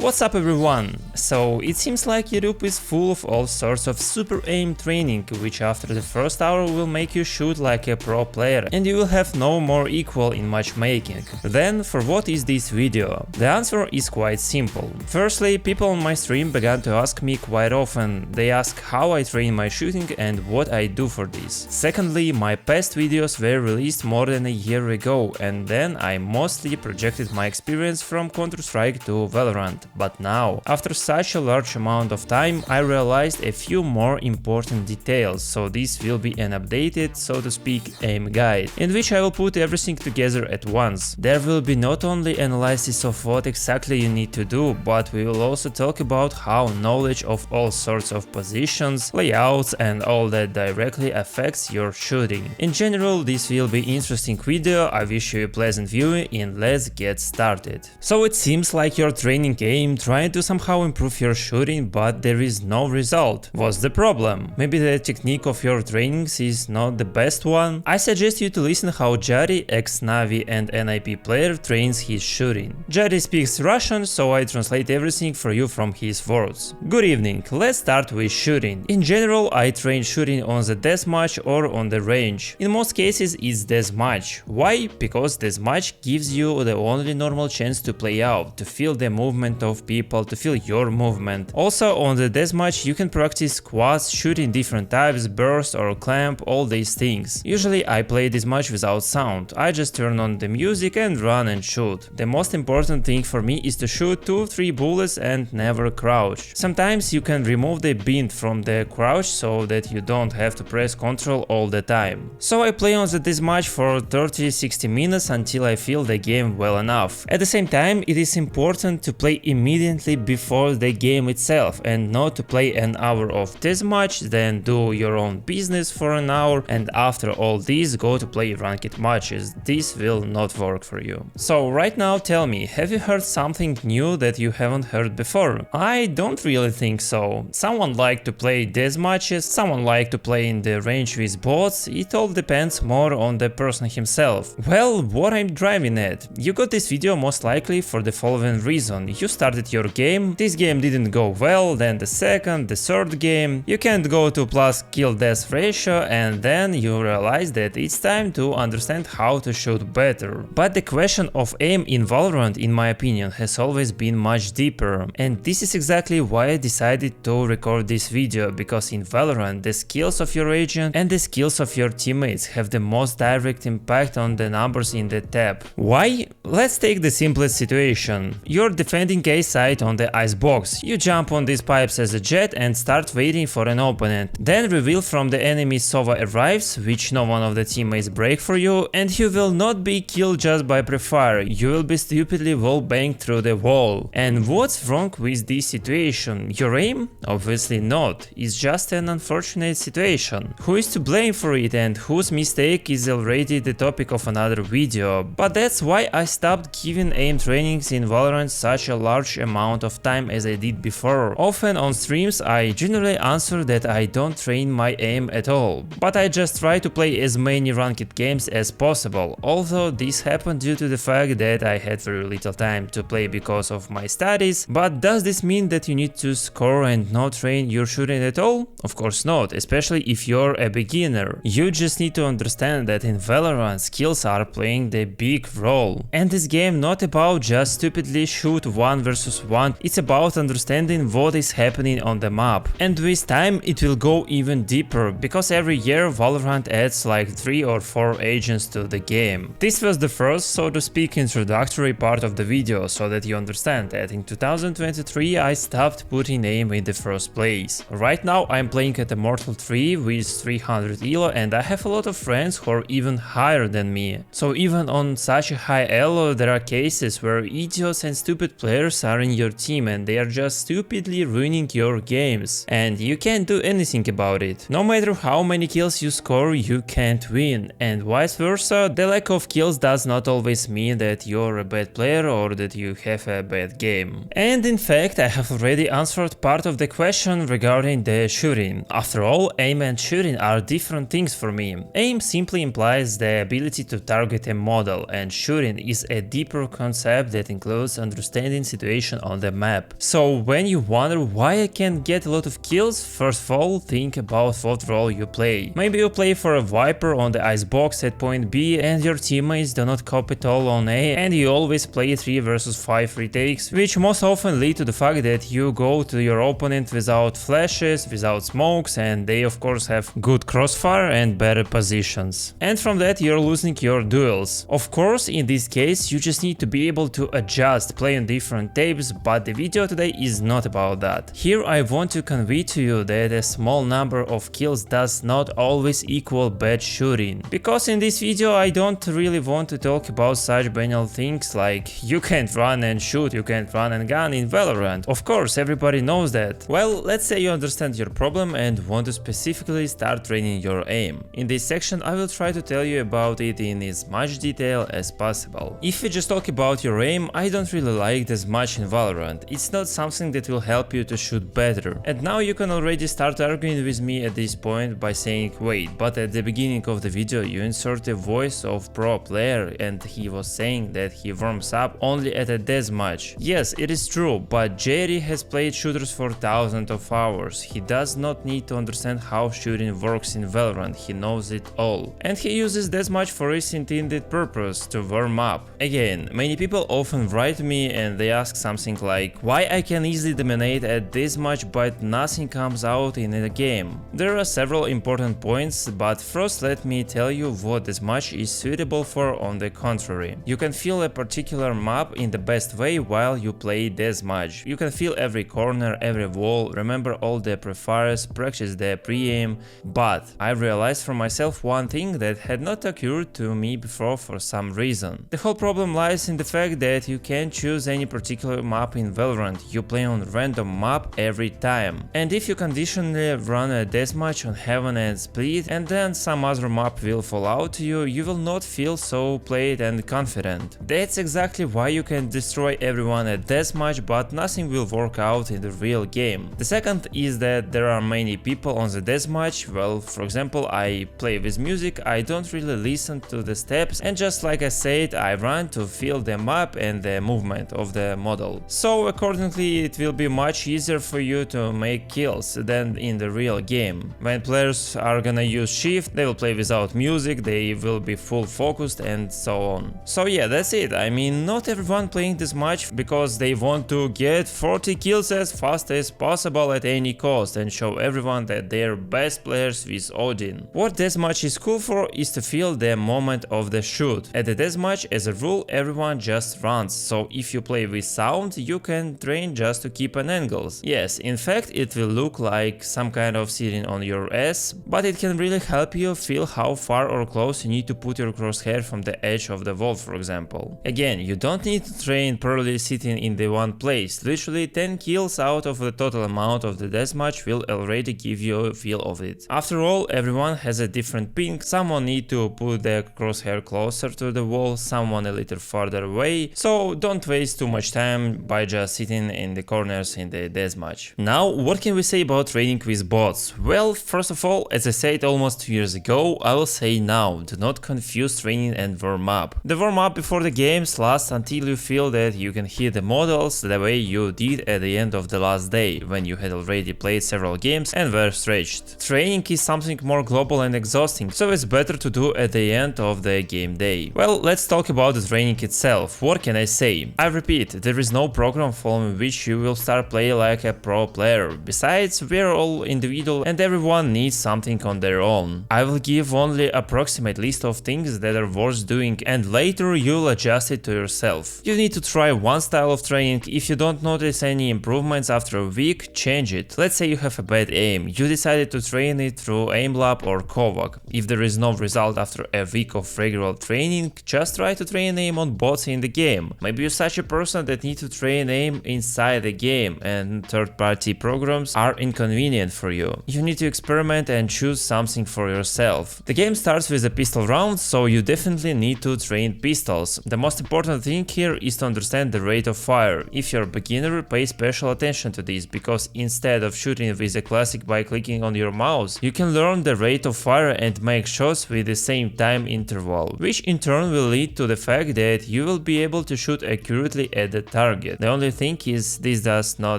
What's up everyone? So it seems like YouTube is full of all sorts of super aim training, which after the first hour will make you shoot like a pro player and you will have no more equal in matchmaking. Then for what is this video? The answer is quite simple. Firstly, people on my stream began to ask me quite often. They ask how I train my shooting and what I do for this. Secondly, my past videos were released more than a year ago and then I mostly projected my experience from Counter-Strike to Valorant. But now, after such a large amount of time, I realized a few more important details, so this will be an updated, so to speak, aim guide, in which I will put everything together at once. There will be not only analysis of what exactly you need to do, but we will also talk about how knowledge of all sorts of positions, layouts and all that directly affects your shooting. In general, this will be interesting video. I wish you a pleasant viewing and let's get started. So it seems like you're training aim, trying to somehow improve your shooting, but there is no result. What's the problem? Maybe the technique of your trainings is not the best one? I suggest you to listen how Jari, ex-Navi and NIP player, trains his shooting. Jari speaks Russian, so I translate everything for you from his words. Good evening, let's start with shooting. In general, I train shooting on the deathmatch or on the range. In most cases it's deathmatch. Why? Because deathmatch gives you the only normal chance to play out, to feel the movement of people, to feel your movement. Also on the deathmatch you can practice squads, shooting different types, burst or clamp, all these things. Usually I play this match without sound. I just turn on the music and run and shoot. The most important thing for me is to shoot 2-3 bullets and never crouch. Sometimes you can remove the bind from the crouch so that you don't have to press Ctrl all the time. So I play on the deathmatch for 30-60 minutes until I feel the game well enough. At the same time, it is important to play immediately before the game itself and not to play an hour of deathmatch, then do your own business for an hour and after all this go to play ranked matches. This will not work for you. So right now tell me, have you heard something new that you haven't heard before? I don't really think so. Someone like to play deathmatches, someone like to play in the range with bots, it all depends more on the person himself. Well, what I'm driving at? You got this video most likely for the following reason. You started your game, this game didn't go well, then the second, the third game, you can't go to plus kill death ratio and then you realize that it's time to understand how to shoot better. But the question of aim in Valorant, in my opinion, has always been much deeper, and this is exactly why I decided to record this video, because in Valorant the skills of your agent and the skills of your teammates have the most direct impact on the numbers in the tab. Why? Let's take the simplest situation. You're defending a site on the icebox. You jump on these pipes as a jet and start waiting for an opponent. Then reveal from the enemy Sova arrives, which no one of the teammates break for you, and you will not be killed just by prefire, you will be stupidly wallbanged through the wall. And what's wrong with this situation? Your aim? Obviously not. It's just an unfortunate situation. Who is to blame for it and whose mistake is already the topic of another video, but that's why I stopped giving aim trainings in Valorant such a large amount of time as I did before. Often on streams I generally answer that I don't train my aim at all, but I just try to play as many ranked games as possible, although this happened due to the fact that I had very little time to play because of my studies. But does this mean that you need to score and not train your shooting at all? Of course not, especially if you're a beginner. You just need to understand that in Valorant skills are playing the big role, and this game not about just stupidly shoot 1 versus 1, it's about understanding what is happening on the map. And with time it will go even deeper, because every year Valorant adds like 3 or 4 agents to the game. This was the first, so to speak, introductory part of the video, so that you understand that in 2023 I stopped putting aim in the first place. Right now I'm playing at Immortal 3 with 300 elo and I have a lot of friends who are even higher than me. So even on such a high elo there are cases where idiots and stupid players are in your team and they are just stupidly ruining your games, and you can't do anything about it. No matter how many kills you score, you can't win, and vice versa, the lack of kills does not always mean that you're a bad player or that you have a bad game. And in fact, I have already answered part of the question regarding the shooting. After all, aim and shooting are different things for me. Aim simply implies the ability to target a model, and shooting is a deeper concept that includes understanding situations situation on the map. So when you wonder why I can't get a lot of kills, first of all think about what role you play. Maybe you play for a Viper on the icebox at point B and your teammates do not cop it all on A, and you always play 3 versus 5 retakes, which most often lead to the fact that you go to your opponent without flashes, without smokes, and they of course have good crossfire and better positions. And from that you're losing your duels. Of course, in this case you just need to be able to adjust, play on different tapes, but the video today is not about that. Here I want to convey to you that a small number of kills does not always equal bad shooting. Because in this video I don't really want to talk about such banal things like you can't run and shoot, you can't run and gun in Valorant. Of course, everybody knows that. Well, let's say you understand your problem and want to specifically start training your aim. In this section I will try to tell you about it in as much detail as possible. If we just talk about your aim, I don't really like it as much in Valorant. It's not something that will help you to shoot better. And now you can already start arguing with me at this point by saying, wait, but at the beginning of the video you insert a voice of pro player and he was saying that he warms up only at a deathmatch. Yes, it is true, but Jerry has played shooters for thousands of hours. He does not need to understand how shooting works in Valorant, he knows it all. And he uses deathmatch for his intended purpose, to warm up. Again, many people often write to me and they ask something like, why I can easily dominate at deathmatch but nothing comes out in the game. There are several important points, but first let me tell you what deathmatch is suitable for. On the contrary, you can feel a particular map in the best way while you play deathmatch. You can feel every corner, every wall, remember all the prefires, practice the pre-aim, but I realized for myself one thing that had not occurred to me before for some reason. The whole problem lies in the fact that you can't choose any particular map in Valorant, you play on random map every time. And if you conditionally run a deathmatch on Heaven and Split and then some other map will fall out to you, you will not feel so played and confident. That's exactly why you can destroy everyone at deathmatch but nothing will work out in the real game. The second is that there are many people on the deathmatch. Well, for example, I play with music, I don't really listen to the steps, and just like I said, I run to feel the map and the movement of the model. So accordingly it will be much easier for you to make kills than in the real game. When players are gonna use shift, they will play without music, they will be full focused and so on. So yeah, that's it. I mean, not everyone playing this much because they want to get 40 kills as fast as possible at any cost and show everyone that they're best players with Odin. What deathmatch is cool for is to feel the moment of the shoot. At the deathmatch, as a rule, everyone just runs, so if you play with sound, you can train just to keep an angles. Yes, in fact, it will look like some kind of sitting on your ass, but it can really help you feel how far or close you need to put your crosshair from the edge of the wall, for example. Again, you don't need to train purely sitting in the one place. Literally 10 kills out of the total amount of the deathmatch will already give you a feel of it. After all, everyone has a different ping, someone need to put the crosshair closer to the wall, someone a little farther away, so don't waste too much time by just sitting in the corners in the deathmatch. Now, what can we say about training with bots? Well, first of all, as I said almost 2 years ago, I will say now, do not confuse training and warm up. The warm up before the games lasts until you feel that you can hit the models the way you did at the end of the last day, when you had already played several games and were stretched. Training is something more global and exhausting, so it's better to do at the end of the game day. Well, let's talk about the training itself. What can I say? I repeat, there is no program following which you will start playing like a pro player. Besides, we're all individual and everyone needs something on their own. I will give only approximate list of things that are worth doing and later you'll adjust it to yourself. You need to try one style of training. If you don't notice any improvements after a week, change it. Let's say you have a bad aim. You decided to train it through AimLab or Kovac. If there is no result after a week of regular training, just try to train aim on bots in the game. Maybe you're such a person that needs to train aim inside the game and third-party programs are inconvenient for you. You need to experiment and choose something for yourself. The game starts with a pistol round, so you definitely need to train pistols. The most important thing here is to understand the rate of fire. If you're a beginner, pay special attention to this, because instead of shooting with a classic by clicking on your mouse, you can learn the rate of fire and make shots with the same time interval, which in turn will lead to the fact that you will be able to shoot accurately at the target. The only thing is this does not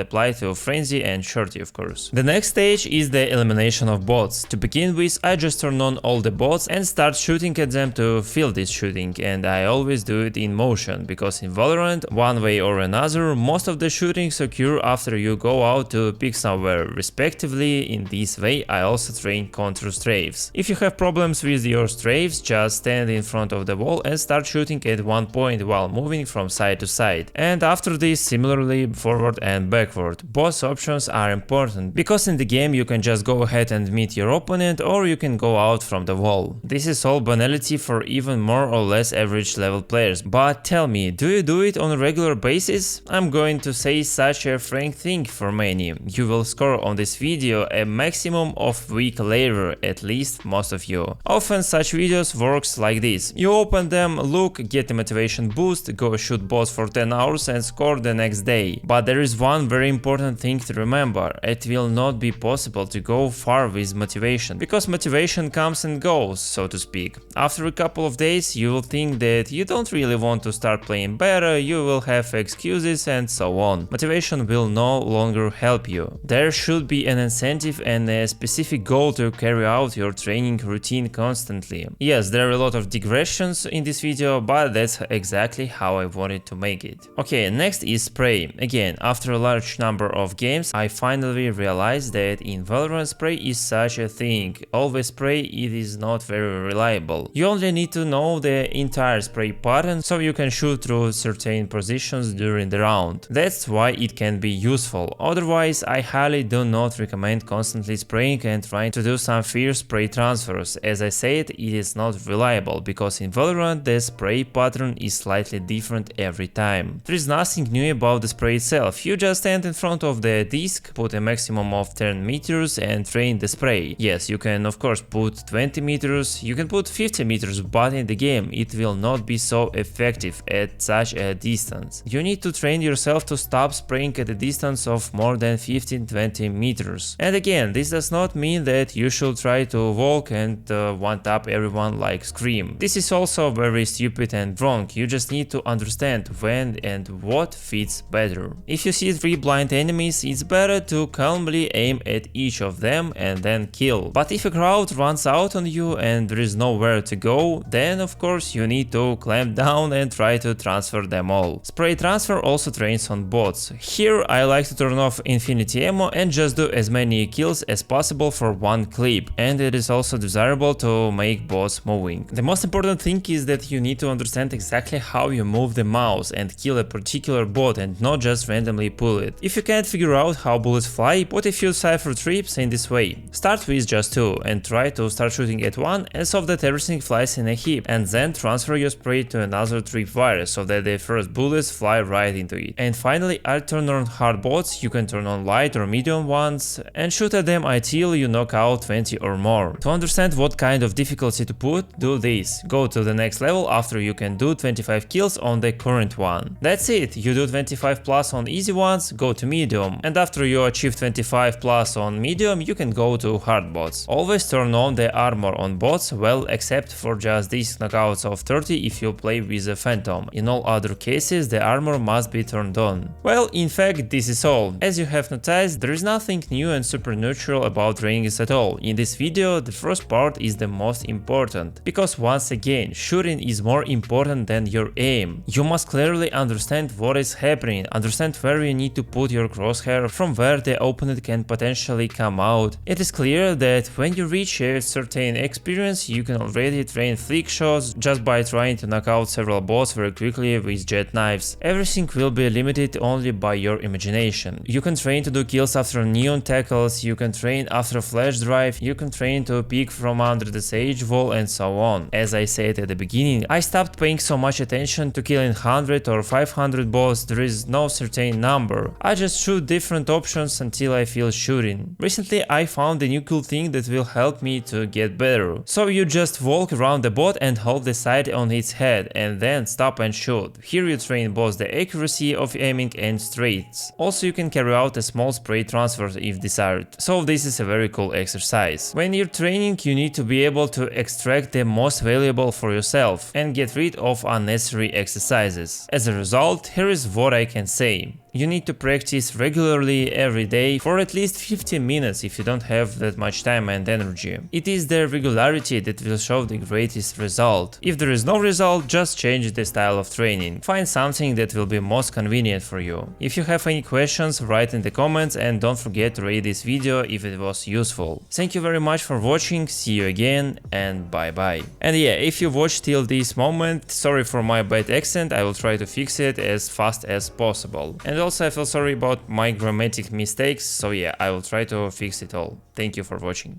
apply to Frenzy and Shorty, of course. The next stage is the elimination of bots. To begin with, I just turn on all the bots and start shooting at them to feel this shooting, and I always do it in motion, because in Valorant, one way or another, most of the shootings occur after you go out to pick somewhere. Respectively, in this way I also train counter strafes. If you have problems with your strafes, just stand in front of the wall and start shooting at one point while moving from side to side. And after this, similarly forward and backward. Both options are important, because in the game you can just go ahead and meet your opponent, or you can go out from the wall. This is all banality for even more or less average level players, but tell me, do you do it on a regular basis? I'm going to say such a frank thing for many. You will score on this video a maximum of week later, at least most of you. Often such videos works like this. You open them, look, get a motivation boost, go shoot bots for 10 hours and score the next day. But there is one very important thing to remember. It will not be possible to go far with motivation, because motivation comes and goes, so to speak. After a couple of days you will think that you don't really want to start playing better, you will have excuses and so on. Motivation will no longer help you. There should be an incentive and a specific goal to carry out your training routine constantly. Yes, there are a lot of digressions in this video, but that's exactly how I wanted to make it. Okay, next is spray. Again, after a large number of games, I finally realized that in Valorant spray is such a thing. Always spray, it is not very reliable. You only need to know the entire spray pattern so you can shoot through certain positions during the round. That's why it can be useful. Otherwise, I highly do not recommend constantly spraying and trying to do some fierce spray transfers. As I said, it is not reliable, because in Valorant the spray pattern is slightly different every time. There is nothing new about the spray itself. You just stand in front of the disc, put a maximum of 10 meters and train the spray. Yes, you can of course put 20 meters, you can put 50 meters, but in the game it will not be so effective at such a distance. You need to train yourself to stop spraying at a distance of more than 15-20 meters. And again, this does not mean that you should try to walk and one-tap everyone like Scream. This is also very stupid and wrong. You just need to understand when and what fits better. If you see 3 blind enemies, it's better to calmly aim at each of them and then kill. But if a crowd runs out on you and there is nowhere to go, then of course you need to clamp down and try to transfer them all. Spray transfer also trains on bots. Here I like to turn off infinity ammo and just do as many kills as possible for one clip, and it is also desirable to make bots moving. The most important thing is that you need to understand exactly how you move the mouse and kill a particular bot and not just randomly pull it. If you can't figure out how bullets fly, put a few cipher trips in this way. Start with just 2 and try to start shooting at one and so that everything flies in a heap, and then transfer your spray to another tripwire so that the first bullets fly right into it. And finally, I turn on hard bots. You can turn on light or medium ones and shoot at them until you knock out 20 or more. To understand what kind of difficulty to put, do this. Go to the next level after you can do 25 kills on the current one. That's it. You do 25 plus on easy ones, go to medium, and after you achieve 25 plus on medium, you can go to hard bots. Always turn on the armor on bots, well, except for just these knockouts of 30 if you play with a phantom. In all other cases, the armor must be turned on. Well, in fact, this is all. As you have noticed, there is nothing new and supernatural about trainings at all. In this video, the first part is the most important, because once again, shooting is more important than your aim. You must clearly understand what is happening, understand where you need to put your crosshair, from where the opponent can potentially come out. It is clear that when you reach a certain experience, you can already train flick shots just by trying to knock out several bots very quickly with jet knives. Everything will be limited only by your imagination. You can train to do kills after neon tackles, you can train after a flash drive, you can train to peek from under the sage wall and so on. As I said at the beginning, I stopped paying so much attention to killing 100 or 500 bots. There is no certain number. I just shoot different options until I feel shooting. Recently I found a new cool thing that will help me to get better. So you just walk around the bot and hold the sight on its head and then stop and shoot. Here you train both the accuracy of aiming and straights. Also you can carry out a small spray transfer if desired. So this is a very cool exercise. When you're training, you need to be able to extract the most valuable for yourself and get rid of unnecessary exercises. As a result, here is what I can say. You need to practice regularly every day for at least 15 minutes if you don't have that much time and energy. It is the regularity that will show the greatest result. If there is no result, just change the style of training. Find something that will be most convenient for you. If you have any questions, write in the comments and don't forget to rate this video if it was useful. Thank you very much for watching, see you again and bye bye. And yeah, if you watched till this moment, sorry for my bad accent, I will try to fix it as fast as possible. And also I feel sorry about my grammatic mistakes, so yeah, I will try to fix it all. Thank you for watching.